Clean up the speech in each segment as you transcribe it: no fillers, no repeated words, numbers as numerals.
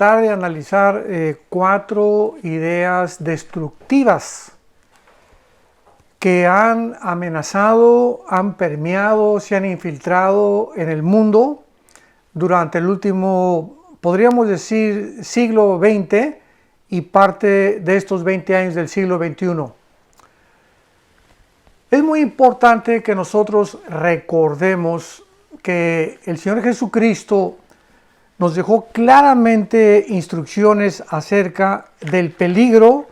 tratar de analizar 4 ideas destructivas que han amenazado, han permeado, se han infiltrado en el mundo durante el último, podríamos decir, siglo XX y parte de estos 20 años del siglo XXI. Es muy importante que nosotros recordemos que el Señor Jesucristo nos dejó claramente instrucciones acerca del peligro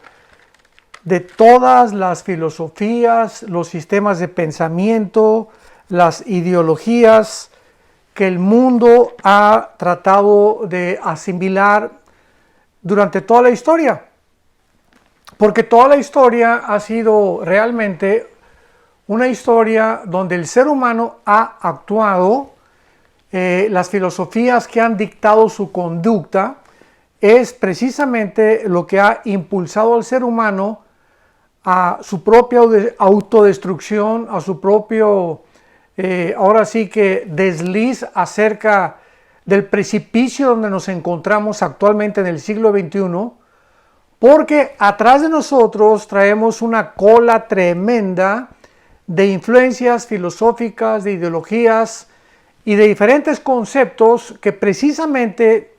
de todas las filosofías, los sistemas de pensamiento, las ideologías que el mundo ha tratado de asimilar durante toda la historia. Porque toda la historia ha sido realmente una historia donde el ser humano ha actuado. Las filosofías que han dictado su conducta es precisamente lo que ha impulsado al ser humano a su propia autodestrucción, a su propio, ahora sí que desliz acerca del precipicio donde nos encontramos actualmente en el siglo XXI, porque atrás de nosotros traemos una cola tremenda de influencias filosóficas, de ideologías y de diferentes conceptos que precisamente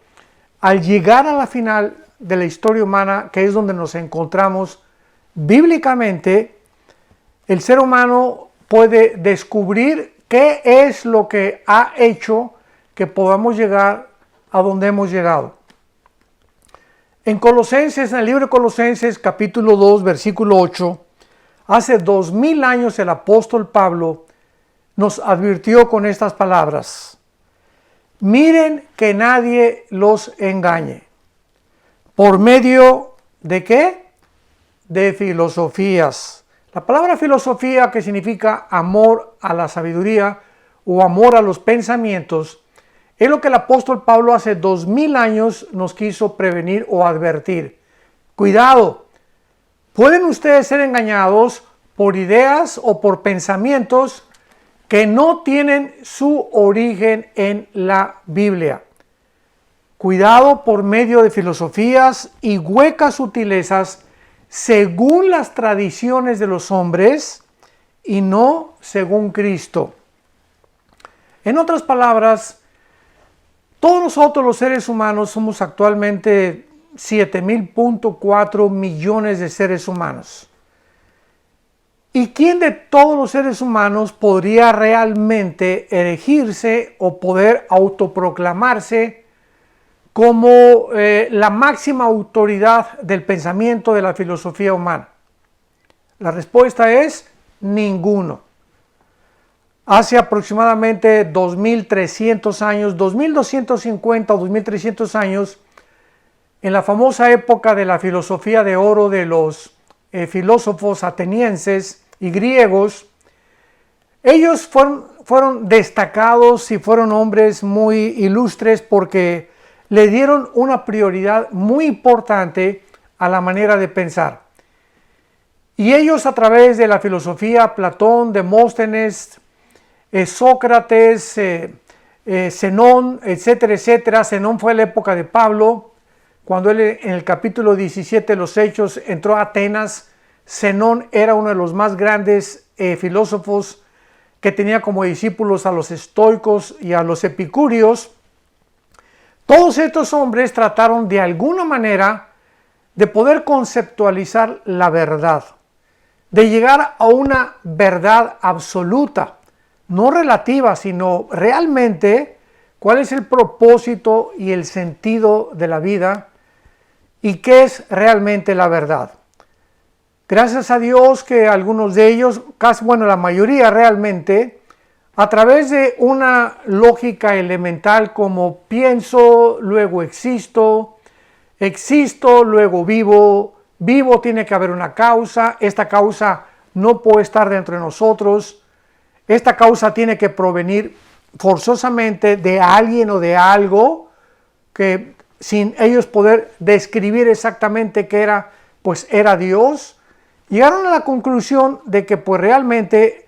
al llegar a la final de la historia humana, que es donde nos encontramos bíblicamente, el ser humano puede descubrir qué es lo que ha hecho que podamos llegar a donde hemos llegado. En Colosenses, en el libro de Colosenses, capítulo 2, versículo 8, hace 2000 años el apóstol Pablo nos advirtió con estas palabras: miren que nadie los engañe. ¿Por medio de qué? De filosofías. La palabra filosofía, que significa amor a la sabiduría o amor a los pensamientos, es lo que el apóstol Pablo hace 2000 años nos quiso prevenir o advertir. Cuidado, pueden ustedes ser engañados por ideas o por pensamientos que no tienen su origen en la Biblia. Cuidado por medio de filosofías y huecas sutilezas según las tradiciones de los hombres y no según Cristo. En otras palabras, todos nosotros los seres humanos somos actualmente 7.4 millones de seres humanos. ¿Y quién de todos los seres humanos podría realmente erigirse o poder autoproclamarse como la máxima autoridad del pensamiento de la filosofía humana? La respuesta es ninguno. Hace aproximadamente 2300 años, 2250 o 2300 años, en la famosa época de la filosofía de oro de los filósofos atenienses y griegos, ellos fueron destacados y fueron hombres muy ilustres porque le dieron una prioridad muy importante a la manera de pensar. Y ellos, a través de la filosofía, Platón, Demóstenes, Sócrates, Zenón, etcétera, etcétera. Zenón fue la época de Pablo. Cuando él, en el capítulo 17 de los Hechos, entró a Atenas, Zenón era uno de los más grandes filósofos, que tenía como discípulos a los estoicos y a los epicúreos. Todos estos hombres trataron de alguna manera de poder conceptualizar la verdad, de llegar a una verdad absoluta, no relativa, sino realmente cuál es el propósito y el sentido de la vida y qué es realmente la verdad. Gracias a Dios que algunos de ellos, casi, bueno, la mayoría realmente, a través de una lógica elemental como pienso, luego existo, existo, luego vivo, vivo, tiene que haber una causa, esta causa no puede estar dentro de nosotros, esta causa tiene que provenir forzosamente de alguien o de algo que sin ellos poder describir exactamente qué era, pues era Dios. Llegaron a la conclusión de que pues realmente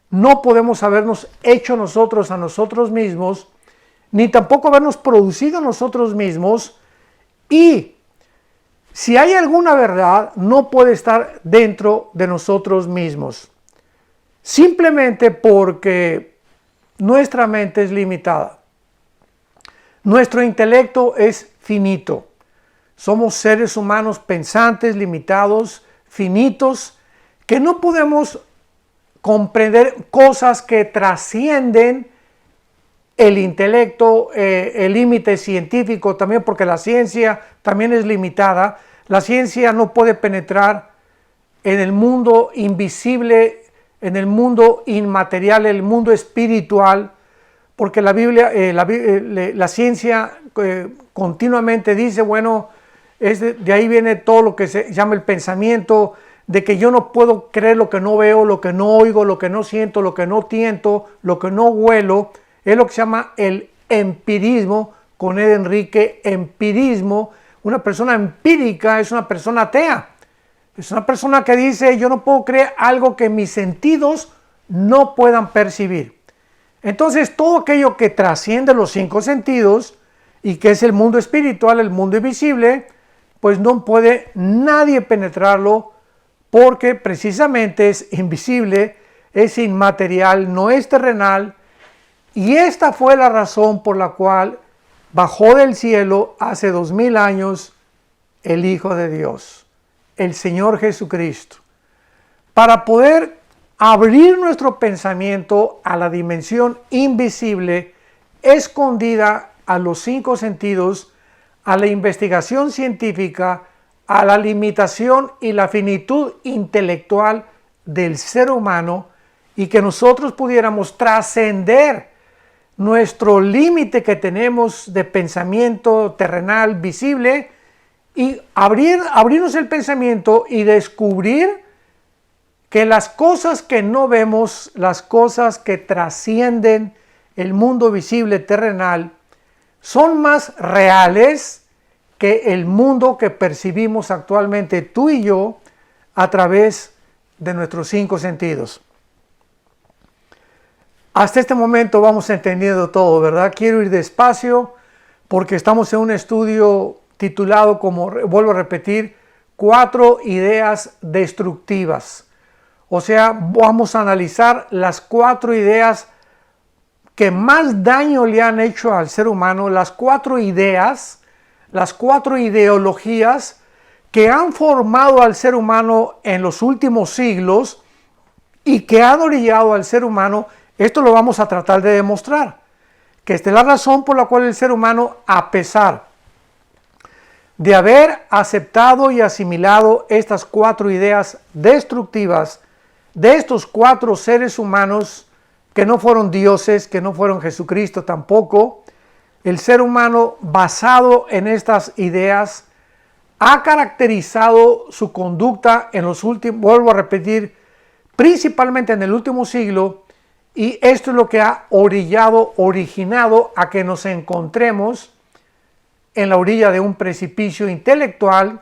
no podemos habernos hecho nosotros a nosotros mismos, ni tampoco habernos producido nosotros mismos, Y si hay alguna verdad, no puede estar dentro de nosotros mismos, simplemente porque nuestra mente es limitada. Nuestro intelecto es finito. Somos seres humanos pensantes, limitados, finitos, que no podemos comprender cosas que trascienden el intelecto, el límite científico también, porque la ciencia también es limitada. La ciencia no puede penetrar en el mundo invisible, en el mundo inmaterial, el mundo espiritual, porque la Biblia, la ciencia continuamente dice, bueno, de ahí viene todo lo que se llama el pensamiento, de que yo no puedo creer lo que no veo, lo que no oigo, lo que no siento, lo que no tiento, lo que no huelo. Es lo que se llama el empirismo, con Ed Enrique, empirismo. Una persona empírica es una persona atea. Es una persona que dice, yo no puedo creer algo que mis sentidos no puedan percibir. Entonces, todo aquello que trasciende los 5 sentidos y que es el mundo espiritual, el mundo invisible, pues no puede nadie penetrarlo porque precisamente es invisible, es inmaterial, no es terrenal. Y esta fue la razón por la cual bajó del cielo hace 2000 años el Hijo de Dios, el Señor Jesucristo, para poder abrir nuestro pensamiento a la dimensión invisible, escondida a los 5 sentidos, a la investigación científica, a la limitación y la finitud intelectual del ser humano, y que nosotros pudiéramos trascender nuestro límite que tenemos de pensamiento terrenal visible y abrirnos el pensamiento y descubrir que las cosas que no vemos, las cosas que trascienden el mundo visible terrenal, son más reales que el mundo que percibimos actualmente tú y yo a través de nuestros 5 sentidos. Hasta este momento vamos entendiendo todo, ¿verdad? Quiero ir despacio porque estamos en un estudio titulado, como vuelvo a repetir, 4 ideas destructivas. O sea, vamos a analizar las 4 ideas que más daño le han hecho al ser humano, las 4 ideas, las 4 ideologías que han formado al ser humano en los últimos siglos y que han orillado al ser humano. Esto lo vamos a tratar de demostrar, que esta es la razón por la cual el ser humano, a pesar de haber aceptado y asimilado estas 4 ideas destructivas de estos 4 seres humanos que no fueron dioses, que no fueron Jesucristo tampoco, el ser humano basado en estas ideas ha caracterizado su conducta en los últimos, vuelvo a repetir, principalmente en el último siglo, y esto es lo que ha originado a que nos encontremos en la orilla de un precipicio intelectual,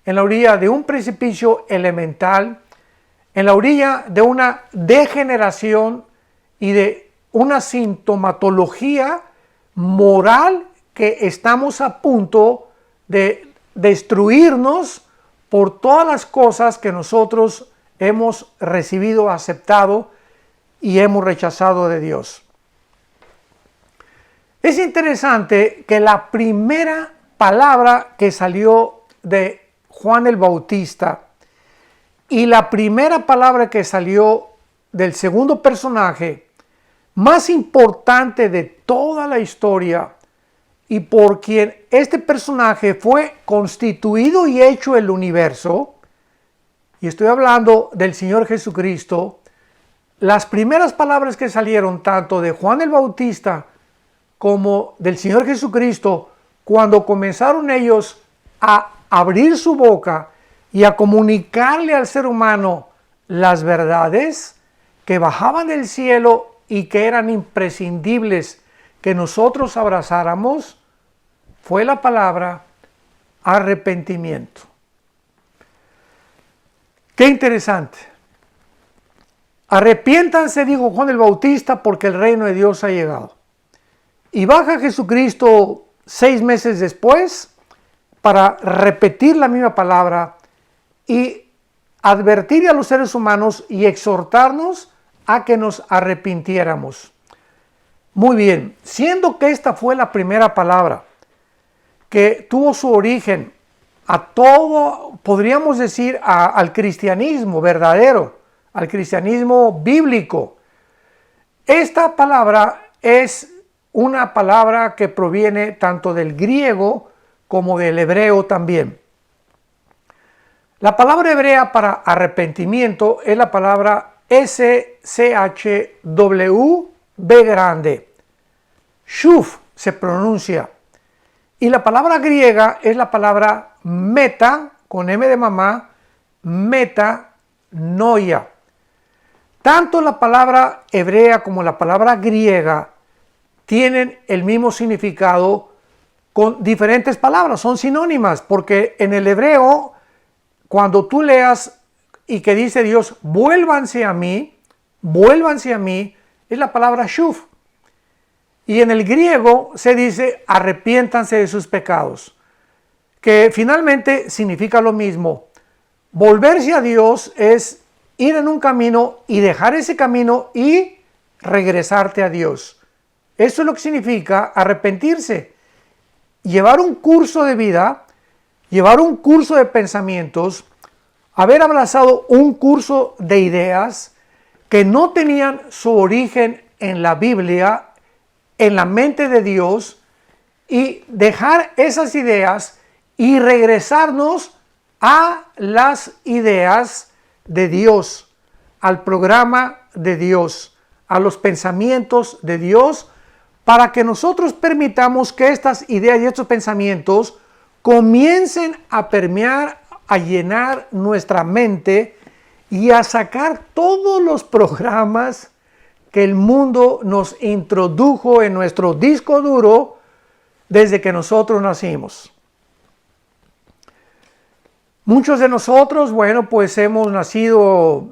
en la orilla de un precipicio elemental, en la orilla de una degeneración y de una sintomatología moral que estamos a punto de destruirnos por todas las cosas que nosotros hemos recibido, aceptado y hemos rechazado de Dios. Es interesante que la primera palabra que salió de Juan el Bautista y la primera palabra que salió del segundo personaje más importante de toda la historia y por quien este personaje fue constituido y hecho el universo, y estoy hablando del Señor Jesucristo, las primeras palabras que salieron tanto de Juan el Bautista como del Señor Jesucristo, cuando comenzaron ellos a abrir su boca y a comunicarle al ser humano las verdades que bajaban del cielo y que eran imprescindibles que nosotros abrazáramos, fue la palabra arrepentimiento. Qué interesante. Arrepiéntanse, dijo Juan el Bautista, porque el reino de Dios ha llegado. Y baja Jesucristo 6 meses después para repetir la misma palabra y advertir a los seres humanos y exhortarnos a que nos arrepintiéramos. Muy bien, siendo que esta fue la primera palabra que tuvo su origen a todo, podríamos decir, al cristianismo verdadero, al cristianismo bíblico. Esta palabra es una palabra que proviene tanto del griego como del hebreo también. La palabra hebrea para arrepentimiento es la palabra S-C-H-W-B grande. Shuf se pronuncia. Y la palabra griega es la palabra meta, con M de mamá, metanoia. Tanto la palabra hebrea como la palabra griega tienen el mismo significado con diferentes palabras, son sinónimas, porque en el hebreo, cuando tú leas y que dice Dios, vuélvanse a mí, es la palabra shuf. Y en el griego se dice, arrepiéntanse de sus pecados, que finalmente significa lo mismo. Volverse a Dios es ir en un camino y dejar ese camino y regresarte a Dios. Eso es lo que significa arrepentirse. Llevar un curso de vida, llevar un curso de pensamientos, haber abrazado un curso de ideas que no tenían su origen en la Biblia, en la mente de Dios, y dejar esas ideas y regresarnos a las ideas de Dios, al programa de Dios, a los pensamientos de Dios, para que nosotros permitamos que estas ideas y estos pensamientos comiencen a permear, a llenar nuestra mente y a sacar todos los programas que el mundo nos introdujo en nuestro disco duro desde que nosotros nacimos. Muchos de nosotros, bueno, pues hemos nacido,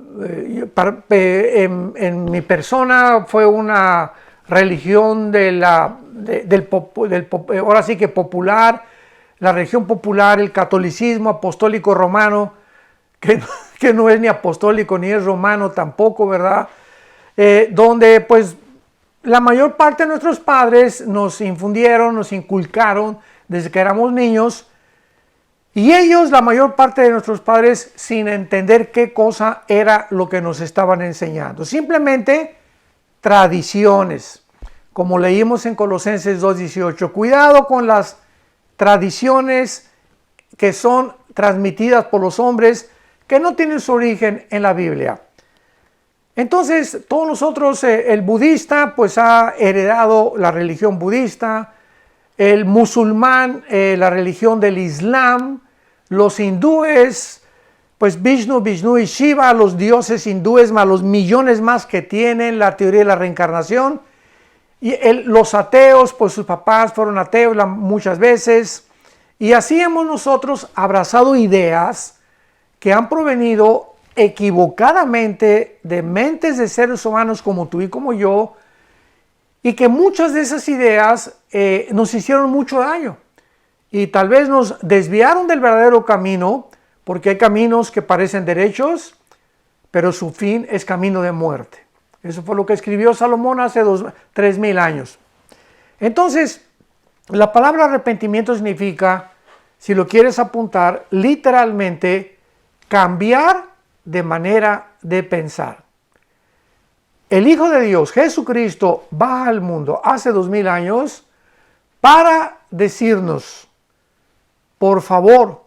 en mi persona fue una religión ahora sí que popular, la religión popular, el catolicismo apostólico romano, que no es ni apostólico ni es romano tampoco, ¿verdad? Donde pues la mayor parte de nuestros padres nos infundieron, nos inculcaron desde que éramos niños, y ellos, la mayor parte de nuestros padres, sin entender qué cosa era lo que nos estaban enseñando. Simplemente tradiciones, como leímos en Colosenses 2:18. Cuidado con las tradiciones que son transmitidas por los hombres que no tienen su origen en la Biblia. Entonces, todos nosotros, el budista, pues ha heredado la religión budista, el musulmán, la religión del Islam, los hindúes, pues Vishnu y Shiva, los dioses hindúes, más los millones más que tienen, la teoría de la reencarnación. Y los ateos, pues sus papás fueron ateos muchas veces. Y así hemos nosotros abrazado ideas que han provenido equivocadamente de mentes de seres humanos como tú y como yo, y que muchas de esas ideas nos hicieron mucho daño y tal vez nos desviaron del verdadero camino, porque hay caminos que parecen derechos, pero su fin es camino de muerte. Eso fue lo que escribió Salomón hace 3,000 años. Entonces, la palabra arrepentimiento significa, si lo quieres apuntar, literalmente cambiar de manera de pensar. El Hijo de Dios, Jesucristo, baja al mundo hace 2,000 años para decirnos, por favor,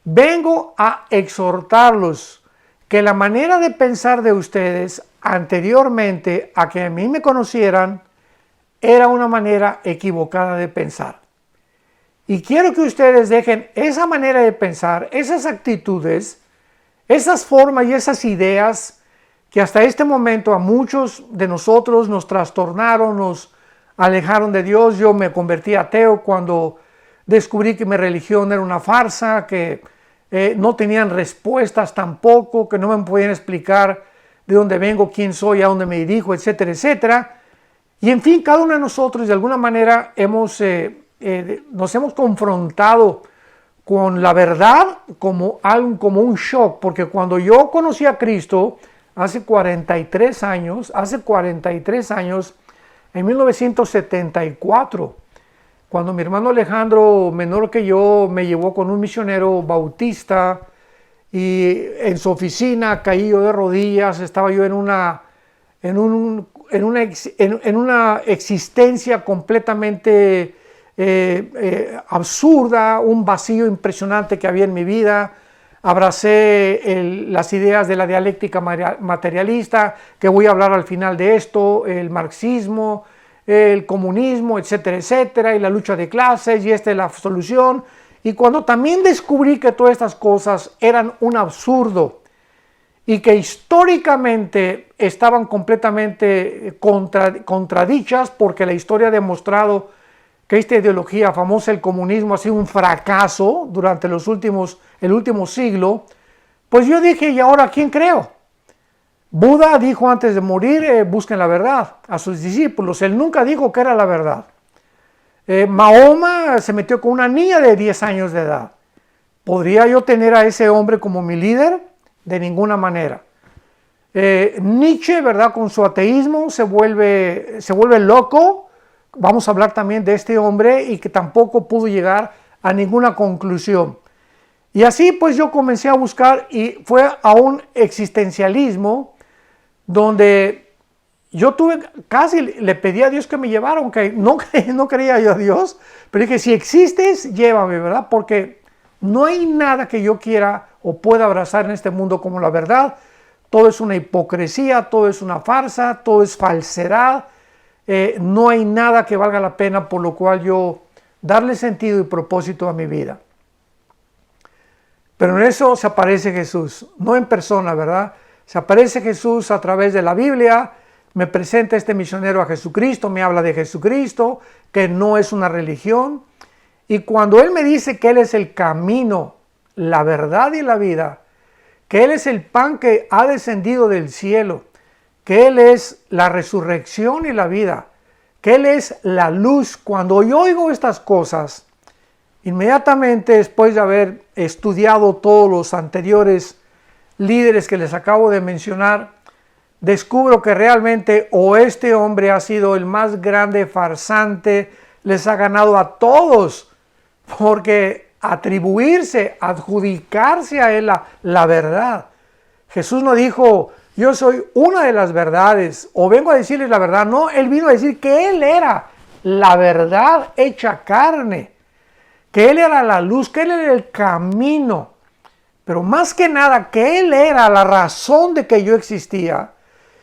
vengo a exhortarlos que la manera de pensar de ustedes anteriormente a que a mí me conocieran era una manera equivocada de pensar. Y quiero que ustedes dejen esa manera de pensar, esas actitudes, esas formas y esas ideas que hasta este momento a muchos de nosotros nos trastornaron, nos alejaron de Dios. Yo me convertí ateo cuando descubrí que mi religión era una farsa, que no tenían respuestas tampoco, que no me podían explicar de dónde vengo, quién soy, a dónde me dirijo, etcétera, etcétera. Y en fin, cada uno de nosotros de alguna manera nos hemos confrontado con la verdad como un shock, porque cuando yo conocí a Cristo hace 43 años, en 1974, cuando mi hermano Alejandro, menor que yo, me llevó con un misionero bautista y en su oficina caí yo de rodillas, estaba yo en una existencia completamente absurda, un vacío impresionante que había en mi vida. Abracé las ideas de la dialéctica materialista, que voy a hablar al final de esto, el marxismo, el comunismo, etcétera, etcétera, y la lucha de clases, y esta es la solución. Y cuando también descubrí que todas estas cosas eran un absurdo y que históricamente estaban completamente contradichas, porque la historia ha demostrado que esta ideología famosa, el comunismo, ha sido un fracaso durante el último siglo, pues yo dije, ¿y ahora a quién creo? Buda dijo antes de morir, busquen la verdad a sus discípulos. Él nunca dijo que era la verdad. Mahoma se metió con una niña de 10 años de edad. ¿Podría yo tener a ese hombre como mi líder? De ninguna manera. Nietzsche, ¿verdad? Con su ateísmo se vuelve loco. Vamos a hablar también de este hombre y que tampoco pudo llegar a ninguna conclusión. Y así pues yo comencé a buscar y fue a un existencialismo donde yo casi le pedí a Dios que me llevara, aunque no creía yo a Dios, pero dije, si existes, llévame, ¿verdad? Porque no hay nada que yo quiera o pueda abrazar en este mundo como la verdad. Todo es una hipocresía, todo es una farsa, todo es falsedad. No hay nada que valga la pena por lo cual yo darle sentido y propósito a mi vida. Pero en eso se aparece Jesús, no en persona, ¿verdad? Se aparece Jesús a través de la Biblia, me presenta este misionero a Jesucristo, me habla de Jesucristo, que no es una religión. Y cuando Él me dice que Él es el camino, la verdad y la vida, que Él es el pan que ha descendido del cielo, que Él es la resurrección y la vida, que Él es la luz. Cuando yo oigo estas cosas, inmediatamente después de haber estudiado todos los anteriores líderes que les acabo de mencionar, descubro que realmente o este hombre ha sido el más grande farsante, les ha ganado a todos, porque adjudicarse a Él la verdad. Jesús no dijo, yo soy una de las verdades, o vengo a decirles la verdad. No, Él vino a decir que Él era la verdad hecha carne, que Él era la luz, que Él era el camino, pero más que nada que Él era la razón de que yo existía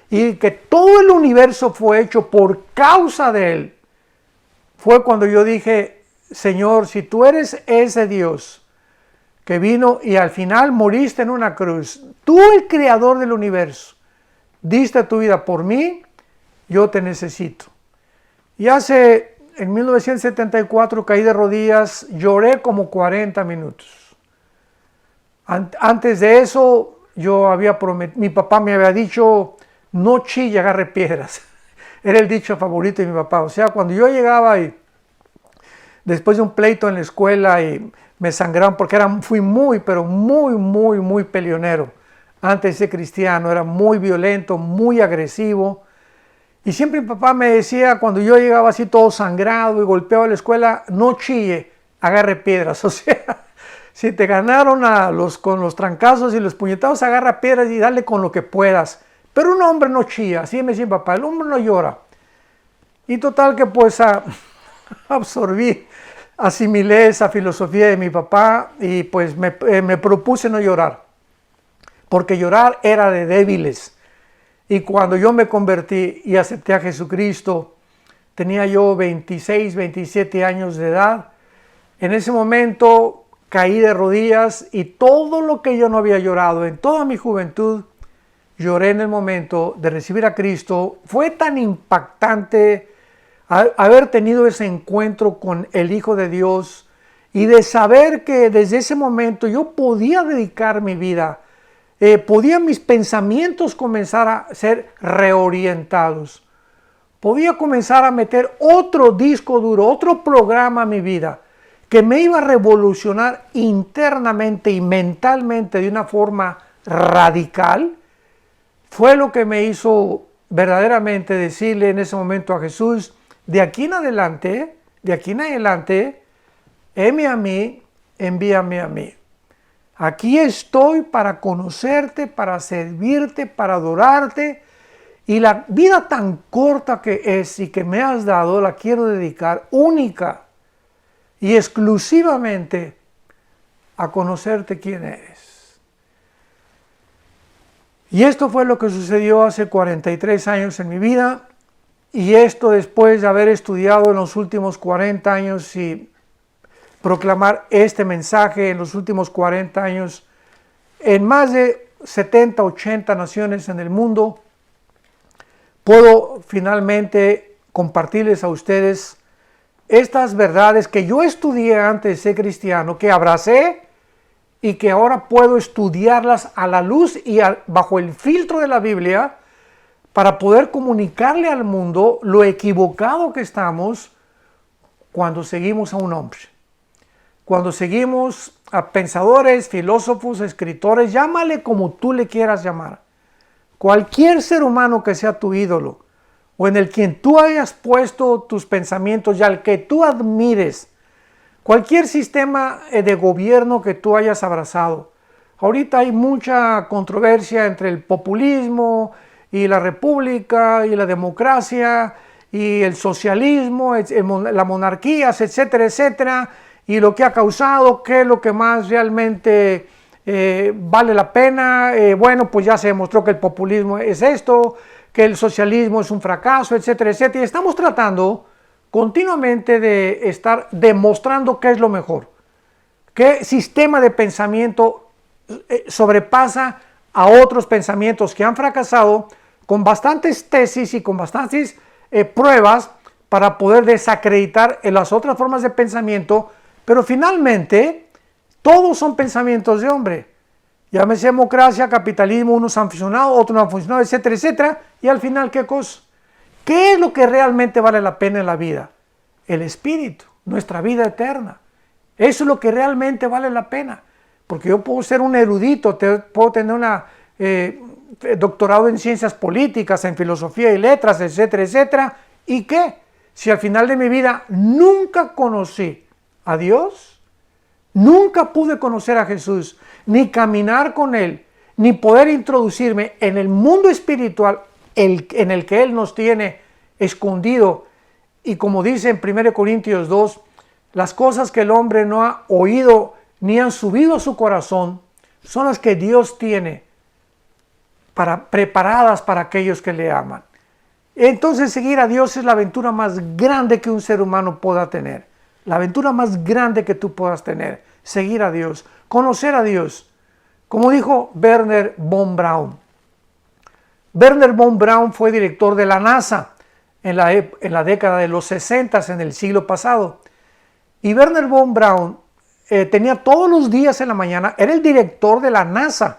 y que todo el universo fue hecho por causa de Él. Fue cuando yo dije, Señor, si tú eres ese Dios que vino y al final moriste en una cruz, tú el creador del universo, diste tu vida por mí, yo te necesito. Y en 1974 caí de rodillas, lloré como 40 minutos. Antes de eso, mi papá me había dicho, no chille, agarre piedras. Era el dicho favorito de mi papá. O sea, cuando yo llegaba y después de un pleito en la escuela y me sangraron, porque fui muy peleonero. Antes de ser cristiano, era muy violento, muy agresivo. Y siempre mi papá me decía, cuando yo llegaba así todo sangrado y golpeaba la escuela, no chille, agarre piedras. O sea, si te ganaron con los trancazos y los puñetazos, agarra piedras y dale con lo que puedas. Pero un hombre no chilla, así me decía mi papá, el hombre no llora. Y total que pues asimilé esa filosofía de mi papá y pues me propuse no llorar. Porque llorar era de débiles. Y cuando yo me convertí y acepté a Jesucristo, tenía yo 26, 27 años de edad. En ese momento caí de rodillas y todo lo que yo no había llorado en toda mi juventud, lloré en el momento de recibir a Cristo. Fue tan impactante haber tenido ese encuentro con el Hijo de Dios y de saber que desde ese momento yo podía dedicar mi vida, podían mis pensamientos comenzar a ser reorientados. Podía comenzar a meter otro disco duro, otro programa a mi vida, que me iba a revolucionar internamente y mentalmente de una forma radical, fue lo que me hizo verdaderamente decirle en ese momento a Jesús: de aquí en adelante, heme a mí, envíame a mí. Aquí estoy para conocerte, para servirte, para adorarte, y la vida tan corta que es y que me has dado la quiero dedicar única y exclusivamente a conocerte quién eres. Y esto fue lo que sucedió hace 43 años en mi vida, y esto después de haber estudiado en los últimos 40 años y proclamar este mensaje en los últimos 40 años en más de 70, 80 naciones en el mundo. Puedo finalmente compartirles a ustedes estas verdades que yo estudié antes de ser cristiano, que abracé y que ahora puedo estudiarlas a la luz y bajo el filtro de la Biblia para poder comunicarle al mundo lo equivocado que estamos cuando seguimos a un hombre. Cuando seguimos a pensadores, filósofos, escritores, llámale como tú le quieras llamar. Cualquier ser humano que sea tu ídolo o en el quien tú hayas puesto tus pensamientos y al que tú admires, cualquier sistema de gobierno que tú hayas abrazado. Ahorita hay mucha controversia entre el populismo y la república y la democracia y el socialismo, las monarquías, etcétera, etcétera, y lo que ha causado, qué es lo que más realmente vale la pena. Bueno, pues ya se demostró que el populismo es esto, que el socialismo es un fracaso, etcétera, etcétera. Y estamos tratando continuamente de estar demostrando qué es lo mejor, qué sistema de pensamiento sobrepasa a otros pensamientos que han fracasado, con bastantes tesis y con bastantes pruebas para poder desacreditar en las otras formas de pensamiento, pero finalmente todos son pensamientos de hombre. Llámese democracia, capitalismo, unos han funcionado, otros no han funcionado, etcétera, etcétera. Y al final, ¿qué cosa? ¿Qué es lo que realmente vale la pena en la vida? El espíritu, nuestra vida eterna. Eso es lo que realmente vale la pena. Porque yo puedo ser un erudito, puedo tener un doctorado en ciencias políticas, en filosofía y letras, etcétera, etcétera. ¿Y qué? Si al final de mi vida nunca conocí a Dios, nunca pude conocer a Jesús, ni caminar con Él, ni poder introducirme en el mundo espiritual en el que Él nos tiene escondido. Y como dice en 1 Corintios 2, las cosas que el hombre no ha oído ni han subido a su corazón son las que Dios tiene preparadas para aquellos que le aman. Entonces seguir a Dios es la aventura más grande que un ser humano pueda tener. La aventura más grande que tú puedas tener, seguir a Dios, conocer a Dios. Como dijo Wernher von Braun. Wernher von Braun fue director de la NASA en la década de los 60 en el siglo pasado. Y Wernher von Braun tenía todos los días en la mañana, era el director de la NASA,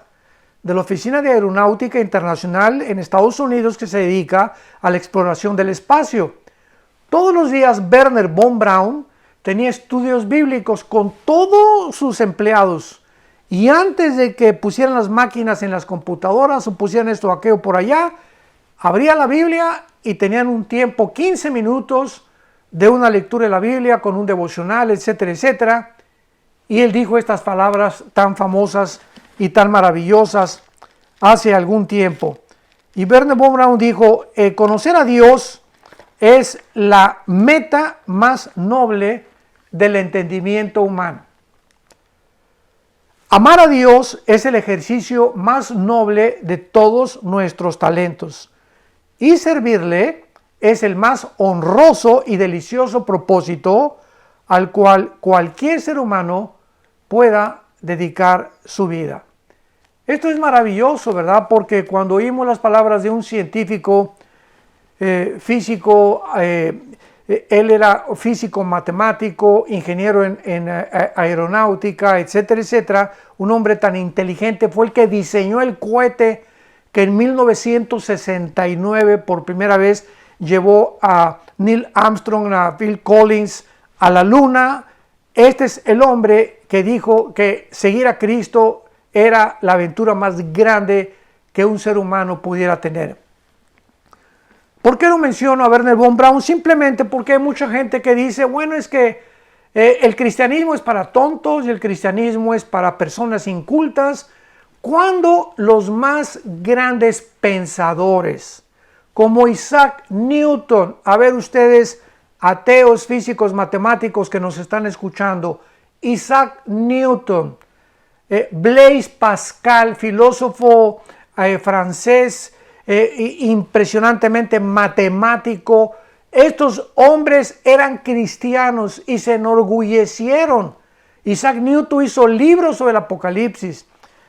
de la Oficina de Aeronáutica Internacional en Estados Unidos, que se dedica a la exploración del espacio. Todos los días Wernher von Braun tenía estudios bíblicos con todos sus empleados, y antes de que pusieran las máquinas en las computadoras o pusieran esto o aquello por allá, abría la Biblia y tenían un tiempo, 15 minutos de una lectura de la Biblia con un devocional, etcétera, etcétera. Y él dijo estas palabras tan famosas y tan maravillosas hace algún tiempo. Y Wernher von Braun dijo: conocer a Dios es la meta más noble del entendimiento humano. Amar a Dios es el ejercicio más noble de todos nuestros talentos. Y servirle es el más honroso y delicioso propósito al cual cualquier ser humano pueda dedicar su vida. Esto es maravilloso, ¿verdad? Porque cuando oímos las palabras de un científico físico, él era físico matemático, ingeniero en aeronáutica, etcétera, etcétera. Un hombre tan inteligente, fue el que diseñó el cohete que en 1969 por primera vez llevó a Neil Armstrong, a Phil Collins a la luna, este es el hombre que dijo que seguir a Cristo era la aventura más grande que un ser humano pudiera tener. ¿Por qué no menciono a Wernher von Braun? Simplemente porque hay mucha gente que dice, bueno, es que el cristianismo es para tontos y el cristianismo es para personas incultas, cuando los más grandes pensadores, como Isaac Newton, a ver ustedes, ateos, físicos, matemáticos que nos están escuchando, Isaac Newton, Blaise Pascal, filósofo francés, impresionantemente matemático. Estos hombres eran cristianos y se enorgullecieron. Isaac Newton hizo libros sobre el Apocalipsis.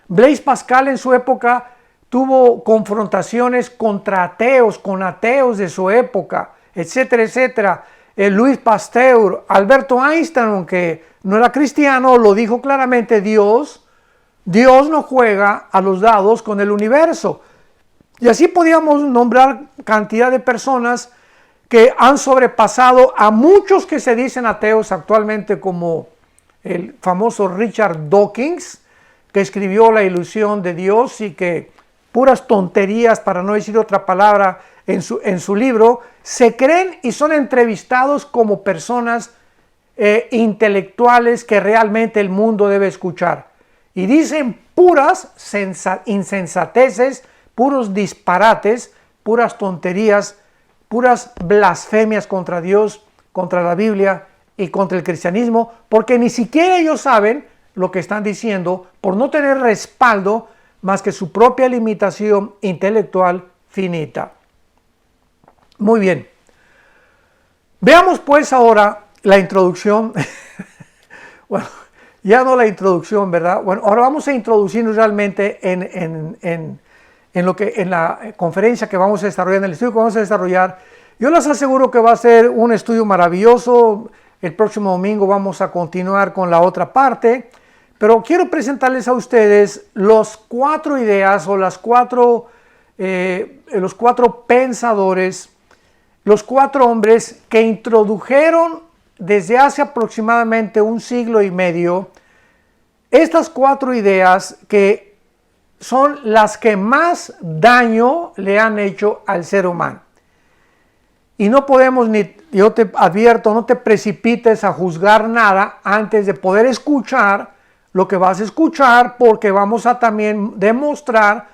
Blaise Pascal en su época tuvo confrontaciones contra ateos, con ateos de su época, etcétera, etcétera. Louis Pasteur, Alberto Einstein, aunque no era cristiano, lo dijo claramente: Dios no juega a los dados con el universo. Y así podíamos nombrar cantidad de personas que han sobrepasado a muchos que se dicen ateos actualmente, como el famoso Richard Dawkins, que escribió La ilusión de Dios y que puras tonterías, para no decir otra palabra, en su libro, se creen y son entrevistados como personas intelectuales que realmente el mundo debe escuchar. Y dicen puras insensateces, puros disparates, puras tonterías, puras blasfemias contra Dios, contra la Biblia y contra el cristianismo, porque ni siquiera ellos saben lo que están diciendo por no tener respaldo más que su propia limitación intelectual finita. Muy bien. Veamos pues ahora la introducción. Bueno, ya no la introducción, ¿verdad? Bueno, ahora vamos a introducirnos realmente en la conferencia que vamos a desarrollar, en el estudio que vamos a desarrollar. Yo les aseguro que va a ser un estudio maravilloso. El próximo domingo vamos a continuar con la otra parte, pero quiero presentarles a ustedes los 4 ideas o los cuatro pensadores, los 4 hombres que introdujeron desde hace aproximadamente un siglo y medio estas 4 ideas que son las que más daño le han hecho al ser humano. Y no podemos, yo te advierto, no te precipites a juzgar nada antes de poder escuchar lo que vas a escuchar, porque vamos a también demostrar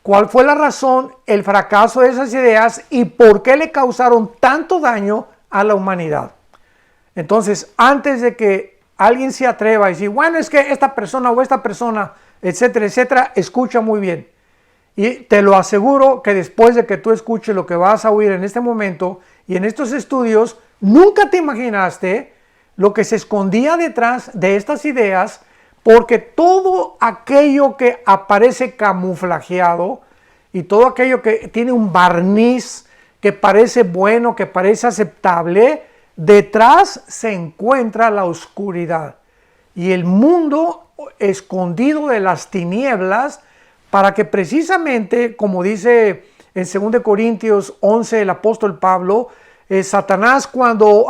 cuál fue la razón, el fracaso de esas ideas y por qué le causaron tanto daño a la humanidad. Entonces, antes de que alguien se atreva a decir, bueno, es que esta persona o esta persona, etcétera, etcétera, escucha muy bien. Y te lo aseguro que después de que tú escuches lo que vas a oír en este momento y en estos estudios, nunca te imaginaste lo que se escondía detrás de estas ideas, porque todo aquello que aparece camuflajeado y todo aquello que tiene un barniz que parece bueno, que parece aceptable, detrás se encuentra la oscuridad y el mundo escondido de las tinieblas, para que precisamente, como dice en 2 Corintios 11 el apóstol Pablo, Satanás cuando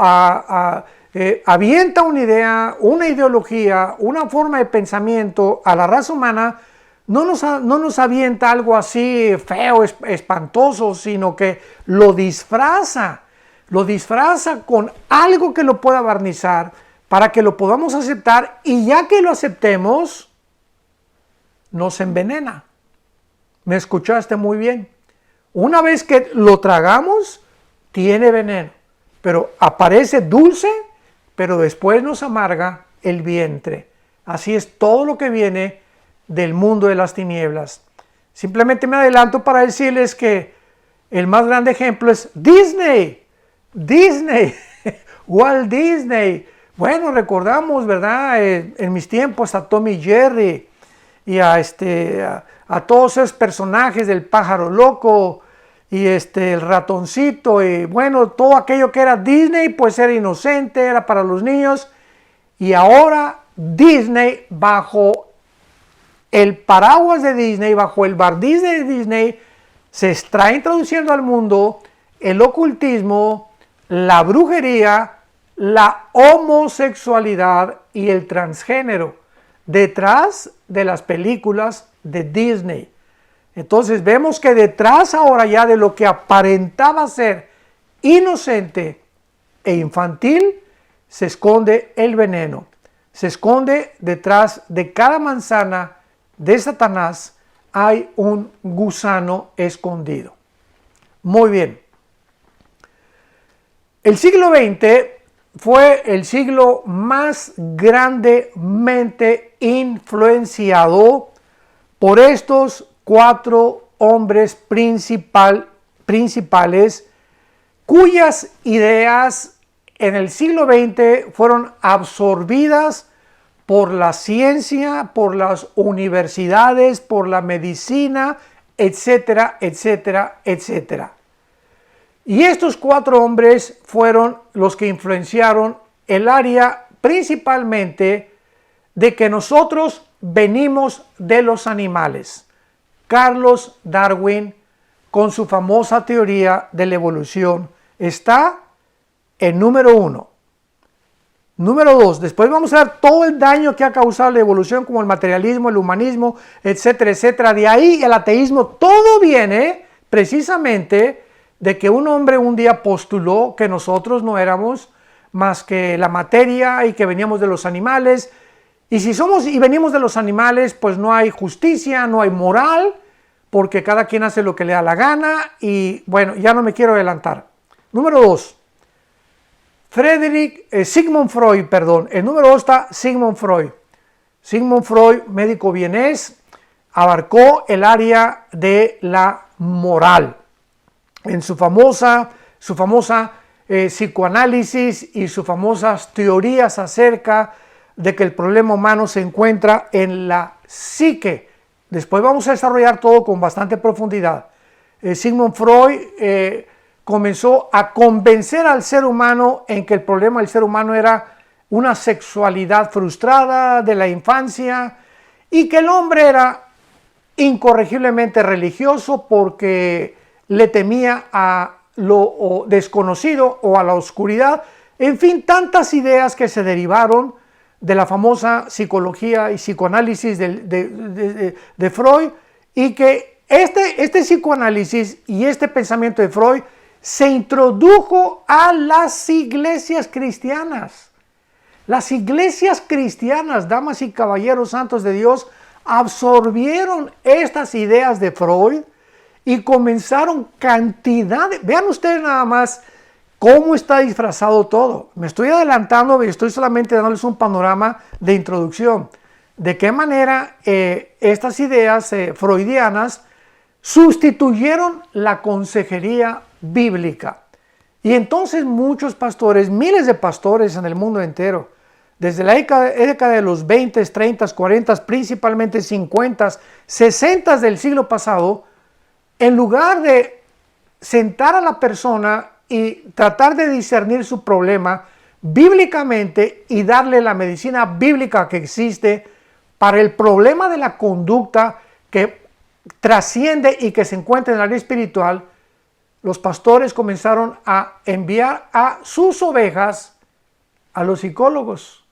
avienta una idea, una ideología, una forma de pensamiento a la raza humana, no nos avienta algo así feo, espantoso, sino que lo disfraza con algo que lo pueda barnizar para que lo podamos aceptar, y ya que lo aceptemos, nos envenena. ¿Me escuchaste muy bien? Una vez que lo tragamos, tiene veneno, pero aparece dulce, pero después nos amarga el vientre. Así es todo lo que viene del mundo de las tinieblas. Simplemente me adelanto para decirles que el más grande ejemplo es Disney, Walt Disney. Bueno, recordamos, ¿verdad? En mis tiempos a Tommy Jerry y a todos esos personajes del pájaro loco y el ratoncito, y bueno, todo aquello que era Disney pues era inocente, era para los niños. Y ahora Disney, bajo el paraguas de Disney, bajo el barniz de Disney, se está introduciendo al mundo el ocultismo, la brujería la homosexualidad y el transgénero detrás de las películas de Disney. Entonces vemos que detrás ahora ya de lo que aparentaba ser inocente e infantil, se esconde el veneno. Se esconde detrás de cada manzana de Satanás, hay un gusano escondido. Muy bien. El siglo XX fue el siglo más grandemente influenciado por estos 4 hombres principales cuyas ideas en el siglo XX fueron absorbidas por la ciencia, por las universidades, por la medicina, etcétera, etcétera, etcétera. Y estos 4 hombres fueron los que influenciaron el área principalmente de que nosotros venimos de los animales. Carlos Darwin, con su famosa teoría de la evolución, está en número 1. Número 2, después vamos a ver todo el daño que ha causado la evolución, como el materialismo, el humanismo, etcétera, etcétera. De ahí el ateísmo, todo viene precisamente de que un hombre un día postuló que nosotros no éramos más que la materia y que veníamos de los animales. Y si somos y venimos de los animales, pues no hay justicia, no hay moral, porque cada quien hace lo que le da la gana. Y bueno, ya no me quiero adelantar. Número 2. Sigmund Freud, perdón. El número 2 está Sigmund Freud. Sigmund Freud, médico vienés, abarcó el área de la moral. En su famosa psicoanálisis y sus famosas teorías acerca de que el problema humano se encuentra en la psique. Después vamos a desarrollar todo con bastante profundidad. Sigmund Freud comenzó a convencer al ser humano en que el problema del ser humano era una sexualidad frustrada de la infancia y que el hombre era incorregiblemente religioso porque le temía a lo desconocido o a la oscuridad. En fin, tantas ideas que se derivaron de la famosa psicología y psicoanálisis de Freud, y que este psicoanálisis y este pensamiento de Freud se introdujo a las iglesias cristianas. Las iglesias cristianas, damas y caballeros santos de Dios, absorbieron estas ideas de Freud y comenzaron vean ustedes nada más cómo está disfrazado todo. Me estoy adelantando y estoy solamente dándoles un panorama de introducción. De qué manera estas ideas freudianas sustituyeron la consejería bíblica. Y entonces muchos pastores, miles de pastores en el mundo entero, desde la década de los 20, 30, 40, principalmente 50, 60 del siglo pasado, en lugar de sentar a la persona y tratar de discernir su problema bíblicamente y darle la medicina bíblica que existe para el problema de la conducta que trasciende y que se encuentra en el área espiritual, los pastores comenzaron a enviar a sus ovejas a los psicólogos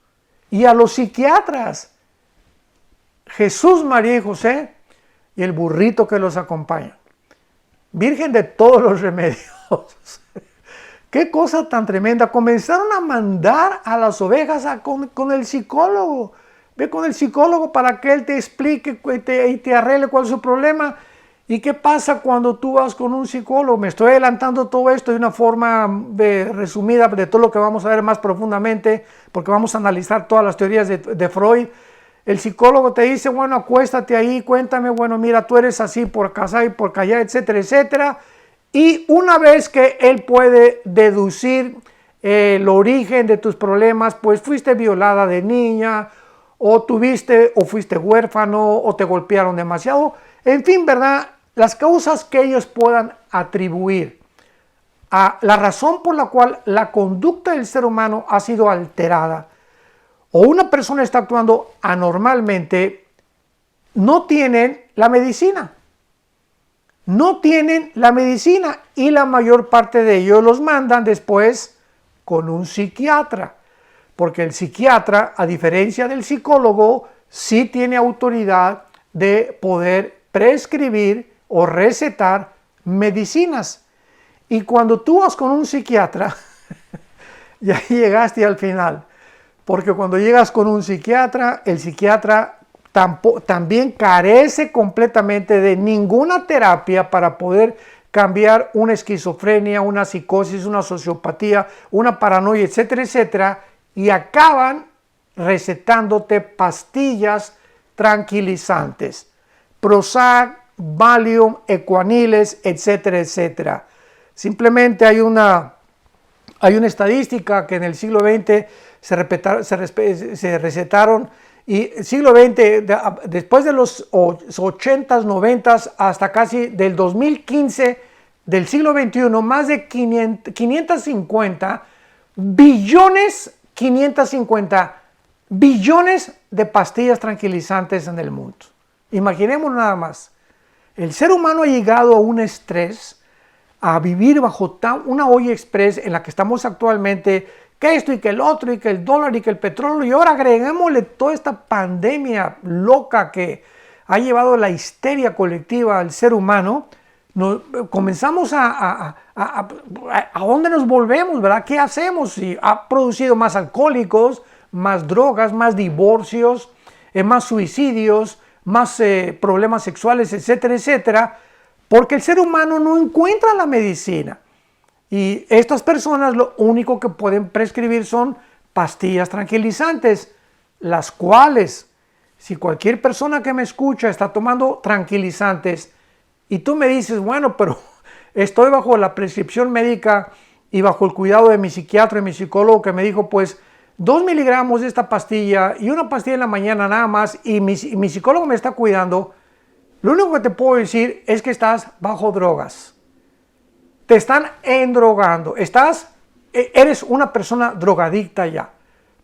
y a los psiquiatras. Jesús, María y José y el burrito que los acompaña. Virgen de todos los remedios. Qué cosa tan tremenda. Comenzaron a mandar a las ovejas con el psicólogo. Ve con el psicólogo para que él te explique y te arregle cuál es su problema. ¿Y qué pasa cuando tú vas con un psicólogo? Me estoy adelantando todo esto de una forma resumida de todo lo que vamos a ver más profundamente, porque vamos a analizar todas las teorías de Freud. El psicólogo te dice, bueno, acuéstate ahí, cuéntame, bueno, mira, tú eres así por acá y por allá, etcétera, etcétera. Y una vez que él puede deducir el origen de tus problemas, pues fuiste violada de niña, o fuiste huérfano, o te golpearon demasiado. En fin, ¿verdad? Las causas que ellos puedan atribuir a la razón por la cual la conducta del ser humano ha sido alterada, o una persona está actuando anormalmente, no tienen la medicina. No tienen la medicina y la mayor parte de ellos los mandan después con un psiquiatra, porque el psiquiatra, a diferencia del psicólogo, sí tiene autoridad de poder prescribir o recetar medicinas. Y cuando tú vas con un psiquiatra, ya llegaste al final, porque cuando llegas con un psiquiatra, el psiquiatra también carece completamente de ninguna terapia para poder cambiar una esquizofrenia, una psicosis, una sociopatía, una paranoia, etcétera, etcétera, y acaban recetándote pastillas tranquilizantes, Prozac, Valium, Equaniles, etcétera, etcétera. Simplemente hay una estadística que en el siglo XX se recetaron, y el siglo XX, después de los 80s, 90s, hasta casi del 2015 del siglo XXI, más de 550 billones de pastillas tranquilizantes en el mundo. Imaginemos nada más. El ser humano ha llegado a un estrés, a vivir bajo una olla express en la que estamos actualmente, que esto y que el otro, y que el dólar y que el petróleo, y ahora agreguémosle toda esta pandemia loca que ha llevado la histeria colectiva al ser humano. Comenzamos a dónde nos volvemos, ¿verdad? ¿Qué hacemos? Y ha producido más alcohólicos, más drogas, más divorcios, más suicidios, más problemas sexuales, etcétera, etcétera, porque el ser humano no encuentra la medicina. Y estas personas lo único que pueden prescribir son pastillas tranquilizantes, las cuales, si cualquier persona que me escucha está tomando tranquilizantes y tú me dices, bueno, pero estoy bajo la prescripción médica y bajo el cuidado de mi psiquiatra y mi psicólogo que me dijo, pues 2 miligramos de esta pastilla y una pastilla en la mañana nada más, y mi psicólogo me está cuidando, lo único que te puedo decir es que estás bajo drogas. Te están endrogando, eres una persona drogadicta ya,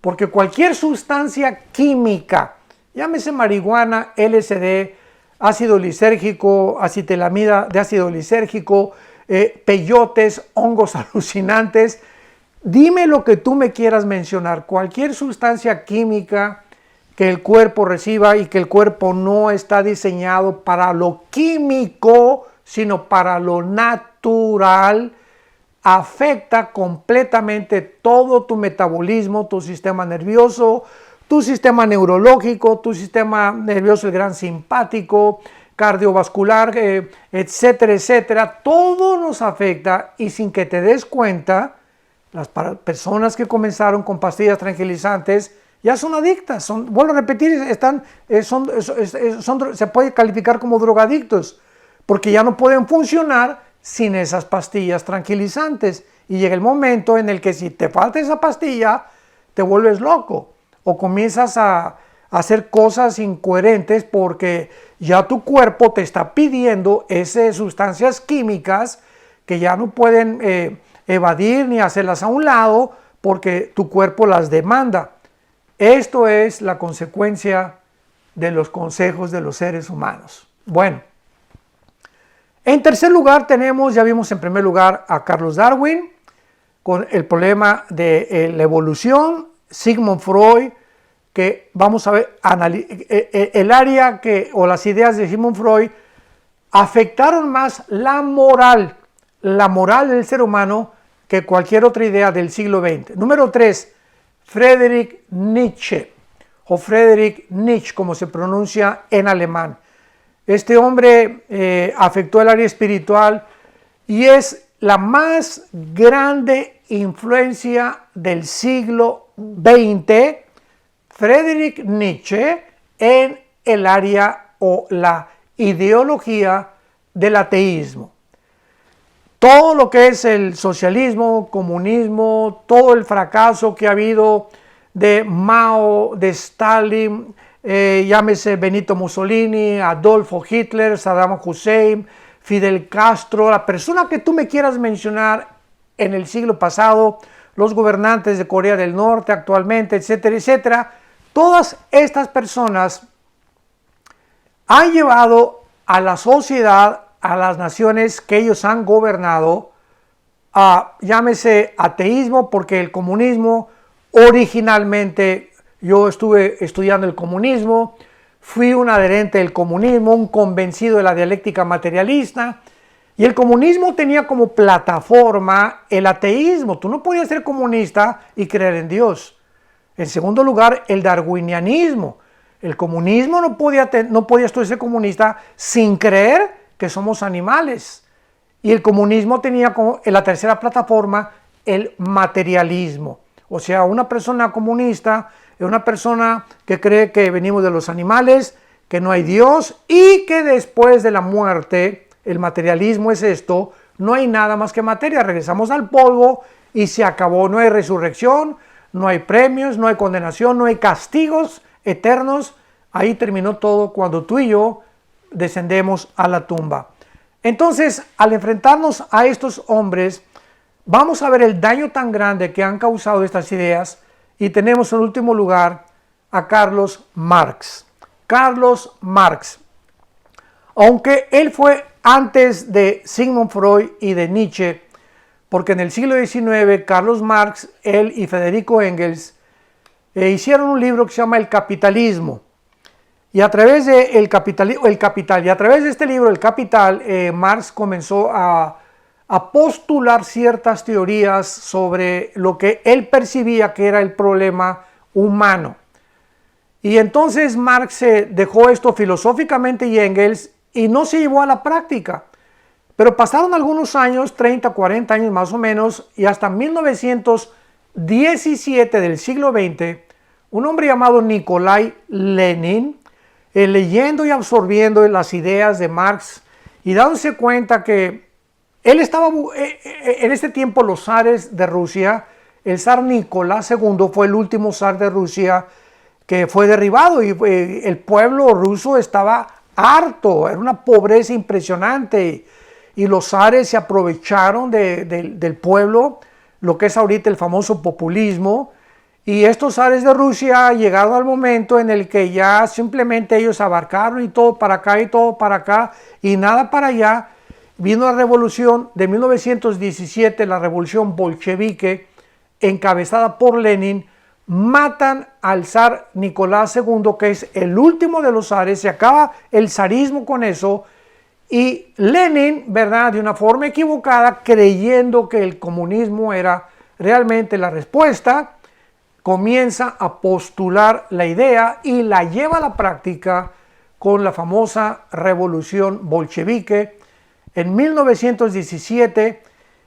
porque cualquier sustancia química, llámese marihuana, LSD, ácido lisérgico, acetilamida de ácido lisérgico, peyotes, hongos alucinantes, dime lo que tú me quieras mencionar, cualquier sustancia química que el cuerpo reciba y que el cuerpo no está diseñado para lo químico, sino para lo natural, afecta completamente todo tu metabolismo, tu sistema nervioso, tu sistema neurológico, tu sistema nervioso, el gran simpático, cardiovascular, etcétera, etcétera. Todo nos afecta, y sin que te des cuenta, las personas que comenzaron con pastillas tranquilizantes ya son adictas. Vuelvo a repetir, se puede calificar como drogadictos, porque ya no pueden funcionar sin esas pastillas tranquilizantes. Y llega el momento en el que si te falta esa pastilla, te vuelves loco o comienzas a hacer cosas incoherentes porque ya tu cuerpo te está pidiendo esas sustancias químicas que ya no pueden evadir ni hacerlas a un lado porque tu cuerpo las demanda. Esto es la consecuencia de los consejos de los seres humanos. Bueno. En tercer lugar tenemos, ya vimos en primer lugar a Carlos Darwin con el problema de la evolución, Sigmund Freud, que vamos a ver, el área o las ideas de Sigmund Freud afectaron más la moral del ser humano que cualquier otra idea del siglo XX. Número 3, Friedrich Nietzsche, o Friedrich Nietzsche como se pronuncia en alemán. Este hombre afectó el área espiritual y es la más grande influencia del siglo XX, Friedrich Nietzsche, en el área o la ideología del ateísmo. Todo lo que es el socialismo, comunismo, todo el fracaso que ha habido de Mao, de Stalin, llámese Benito Mussolini, Adolfo Hitler, Saddam Hussein, Fidel Castro, la persona que tú me quieras mencionar en el siglo pasado, los gobernantes de Corea del Norte actualmente, etcétera, etcétera, todas estas personas han llevado a la sociedad, a las naciones que ellos han gobernado, llámese ateísmo, porque el comunismo originalmente, yo estuve estudiando el comunismo, fui un adherente del comunismo, un convencido de la dialéctica materialista, y el comunismo tenía como plataforma el ateísmo. Tú no podías ser comunista y creer en Dios. En segundo lugar, el darwinianismo. El comunismo no podías tú ser comunista sin creer que somos animales. Y el comunismo tenía como en la tercera plataforma el materialismo. O sea, una persona comunista es una persona que cree que venimos de los animales, que no hay Dios y que después de la muerte, el materialismo es esto, no hay nada más que materia, regresamos al polvo y se acabó, no hay resurrección, no hay premios, no hay condenación, no hay castigos eternos, ahí terminó todo cuando tú y yo descendemos a la tumba. Entonces, al enfrentarnos a estos hombres, vamos a ver el daño tan grande que han causado estas ideas y tenemos en último lugar a Carlos Marx. Carlos Marx, aunque él fue antes de Sigmund Freud y de Nietzsche, porque en el siglo XIX Carlos Marx, él y Federico Engels hicieron un libro que se llama El Capitalismo. Y a través de a través de este libro, El Capital, Marx comenzó a postular ciertas teorías sobre lo que él percibía que era el problema humano. Y entonces Marx dejó esto filosóficamente y Engels y no se llevó a la práctica. Pero pasaron algunos años, 30, 40 años más o menos, y hasta 1917 del siglo XX, un hombre llamado Nikolai Lenin, leyendo y absorbiendo las ideas de Marx y dándose cuenta que él estaba, en este tiempo los zares de Rusia, el zar Nicolás II fue el último zar de Rusia que fue derribado y el pueblo ruso estaba harto, era una pobreza impresionante y los zares se aprovecharon del pueblo, lo que es ahorita el famoso populismo. Y estos zares de Rusia llegaron al momento en el que ya simplemente ellos abarcaron y todo para acá y todo para acá y nada para allá. Vino la revolución de 1917, la revolución bolchevique, encabezada por Lenin. Matan al zar Nicolás II, que es el último de los zares, se acaba el zarismo con eso. Y Lenin, ¿verdad?, de una forma equivocada, creyendo que el comunismo era realmente la respuesta, comienza a postular la idea y la lleva a la práctica con la famosa revolución bolchevique en 1917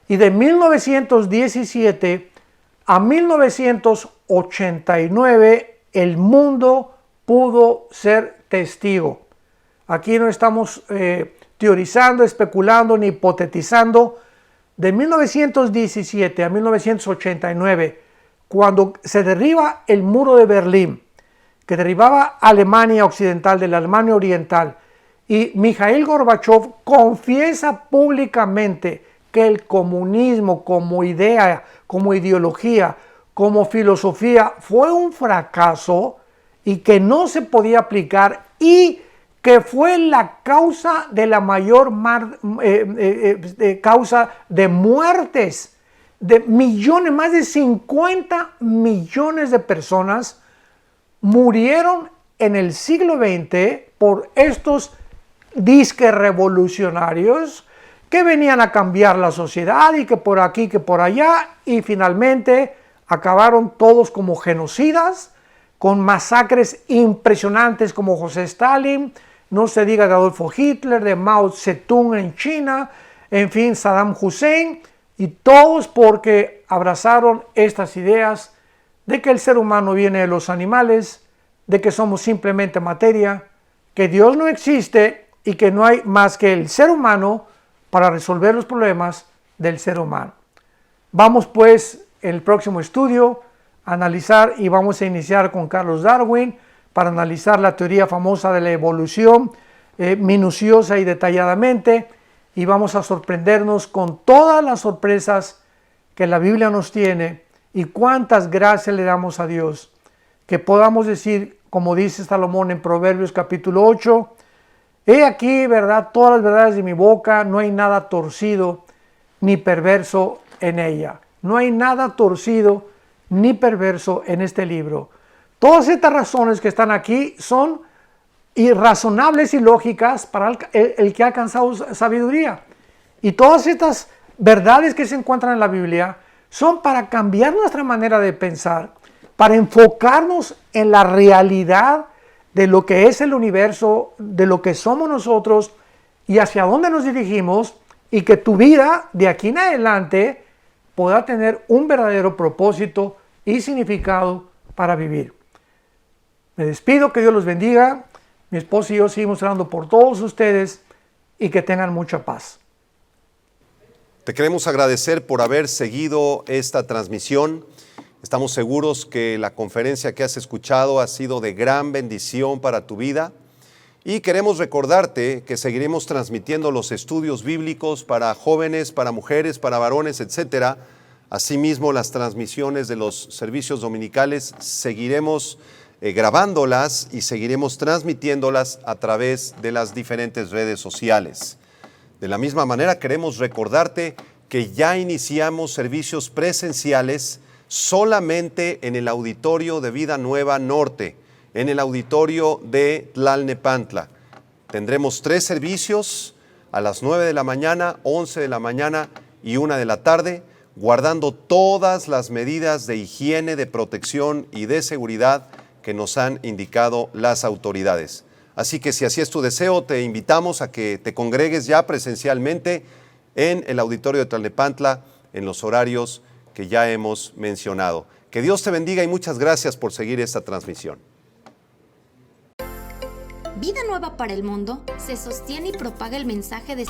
y de 1917 a 1989 el mundo pudo ser testigo. Aquí no estamos teorizando, especulando ni hipotetizando. De 1917 a 1989, cuando se derriba el muro de Berlín, que derribaba Alemania Occidental de la Alemania Oriental, y Mikhail Gorbachev confiesa públicamente que el comunismo como idea, como ideología, como filosofía fue un fracaso y que no se podía aplicar y que fue la causa de la mayor causa de muertes de millones, más de 50 millones de personas murieron en el siglo XX por estos disque revolucionarios que venían a cambiar la sociedad y que por aquí, que por allá, y finalmente acabaron todos como genocidas, con masacres impresionantes como José Stalin, no se diga de Adolfo Hitler, de Mao Zedong en China, en fin, Saddam Hussein, y todos porque abrazaron estas ideas de que el ser humano viene de los animales, de que somos simplemente materia, que Dios no existe y que no hay más que el ser humano para resolver los problemas del ser humano. Vamos pues en el próximo estudio a analizar y vamos a iniciar con Carlos Darwin para analizar la teoría famosa de la evolución minuciosa y detalladamente, y vamos a sorprendernos con todas las sorpresas que la Biblia nos tiene y cuántas gracias le damos a Dios, que podamos decir, como dice Salomón en Proverbios capítulo 8, he aquí, verdad, todas las verdades de mi boca, no hay nada torcido ni perverso en ella. No hay nada torcido ni perverso en este libro. Todas estas razones que están aquí son irrazonables y lógicas para el que ha alcanzado sabiduría. Y todas estas verdades que se encuentran en la Biblia son para cambiar nuestra manera de pensar, para enfocarnos en la realidad de lo que es el universo, de lo que somos nosotros y hacia dónde nos dirigimos, y que tu vida de aquí en adelante pueda tener un verdadero propósito y significado para vivir. Me despido, que Dios los bendiga. Mi esposo y yo seguimos orando por todos ustedes y que tengan mucha paz. Te queremos agradecer por haber seguido esta transmisión. Estamos seguros que la conferencia que has escuchado ha sido de gran bendición para tu vida. Y queremos recordarte que seguiremos transmitiendo los estudios bíblicos para jóvenes, para mujeres, para varones, etc. Asimismo, las transmisiones de los servicios dominicales seguiremos grabándolas y seguiremos transmitiéndolas a través de las diferentes redes sociales. De la misma manera, queremos recordarte que ya iniciamos servicios presenciales solamente en el auditorio de Vida Nueva Norte, en el auditorio de Tlalnepantla. Tendremos 3 servicios a las 9 de la mañana, 11 de la mañana y 1 de la tarde, guardando todas las medidas de higiene, de protección y de seguridad que nos han indicado las autoridades. Así que si así es tu deseo, te invitamos a que te congregues ya presencialmente en el auditorio de Tlalnepantla en los horarios que ya hemos mencionado. Que Dios te bendiga y muchas gracias por seguir esta transmisión. Vida Nueva para el Mundo se sostiene y propaga el mensaje de